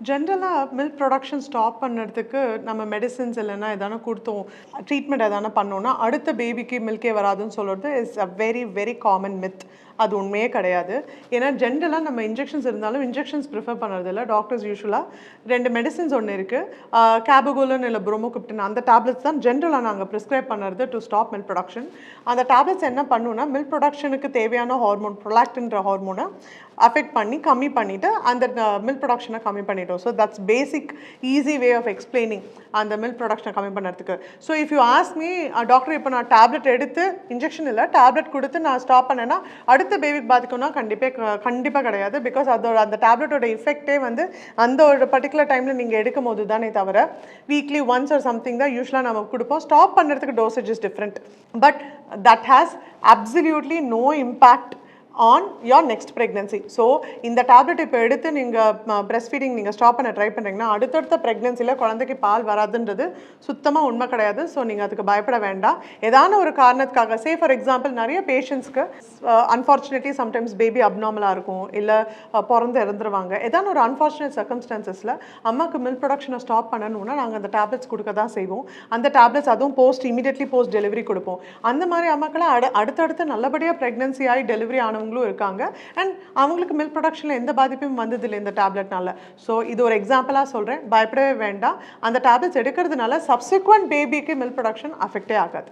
ஜென்ரலாக milk production stop பண்ணுறதுக்கு நம்ம மெடிசின்ஸ் இல்லைன்னா எதான கொடுத்தோம் ட்ரீட்மெண்ட் எதான பண்ணோன்னா அடுத்த பேபிக்கு மில்கே வராதுன்னு சொல்கிறது is a very very common myth. அது உண்மையே கிடையாது. ஏன்னா ஜென்ரலாக நம்ம இன்ஜெக்ஷன்ஸ் இருந்தாலும் இன்ஜெக்ஷன்ஸ் ப்ரிஃபர் பண்ணுறதில்ல. டாக்டர்ஸ் யூஸ்வலாக 2 மெடிசின்ஸ் ஒன்று இருக்குது, கேபகோலன் இல்லை ப்ரோமோகிப்டின், அந்த டேப்லெட்ஸ் தான் ஜென்ரலாக நாங்கள் ப்ரிஸ்கிரைப் பண்ணுறது டு ஸ்டாப் மில்க் ப்ரொடக்ஷன். அந்த டேப்லெட்ஸ் என்ன பண்ணுன்னா மில்க் ப்ரொடக்ஷனுக்கு தேவையான ஹார்மோன் ப்ரொலாக்டின்ற ஹார்மோனை அஃபெக்ட் பண்ணி கம்மி பண்ணிவிட்டு அந்த மில்க் ப்ரொடக்ஷனை கம்மி பண்ணிட்டோம். So that's basic easy way of explaining அந்த மில்க் ப்ரொடக்ஷனை கம்மி பண்ணுறதுக்கு. So if you ask me, doctor இப்போ நான் டேப்லெட் எடுத்து இன்ஜெக்ஷன் இல்லை டேப்லெட் கொடுத்து நான் ஸ்டாப் பண்ணேன்னா அடுத்த பேபிக்கு பாதிக்கும்னா கண்டிப்பாக கிடையாது. பிகாஸ் அதோட அந்த டேப்லெட்டோட இஃபெக்டே வந்து அந்த ஒரு பர்டிகுலர் டைமில் நீங்கள் எடுக்கும் போது தானே தவிர வீக்லி ஒன்ஸ் ஆர் சம்திங் தான் யூஸ்வலாக நம்ம கொடுப்போம். ஸ்டாப் பண்ணுறதுக்கு dosage is different, but that has absolutely no impact on your next pregnancy. So இந்த டேப்லெட் இப்போ எடுத்து நீங்கள் ப்ரெஸ்ட் ஃபீடிங் நீங்கள் ஸ்டாப் பண்ண ட்ரை பண்ணுறீங்கன்னா அடுத்தடுத்த ப்ரெக்னென்சியில் குழந்தைக்கு பால் வராதுன்றது சுத்தமாக உண்மை கிடையாது. ஸோ நீங்கள் அதுக்கு பயப்பட வேண்டாம். ஏதான ஒரு காரணத்துக்காக, சே ஃபார் எக்ஸாம்பிள் நிறைய பேஷண்ட்ஸ்க்கு அன்ஃபார்ச்சுனேட்லி சம்டைம்ஸ் பேபி அப்நார்மலாக இருக்கும், இல்லை பிறந்து இறந்துருவாங்க. ஏதான ஒரு அன்ஃபார்ச்சுனேட் சர்க்கம்ஸ்டான்சஸில் அம்மாவுக்கு மில்க் ப்ரொடக்ஷனை ஸ்டாப் பண்ணணும்னா நாங்கள் அந்த டேப்லெட்ஸ் கொடுக்க தான் செய்வோம். அந்த டேப்லெட்ஸ் அதுவும் இமீடியட்லி போஸ்ட் டெலிவரி கொடுப்போம். அந்த மாதிரி அம்மாக்களை அடுத்தடுத்து நல்லபடியாக ப்ரெக்னென்சி ஆகி டெலிவரி ஆனவங்களும் இருக்காங்க. அண்ட் அவங்களுக்கு மில்க் ப்ரொடக்ஷனில் எந்த பாதிப்பும் வந்ததில்லை இந்த டேப்லெட்னால. ஸோ இது ஒரு எக்ஸாம்பிளாக சொல்கிறேன், பயப்படவே வேண்டாம். அந்த டேப்லெட்ஸ் எடுக்கிறதுனால சப்சிக்வெண்ட் பேபிக்கு மில்க் ப்ரொடக்ஷன் அஃபெக்டே ஆகாது.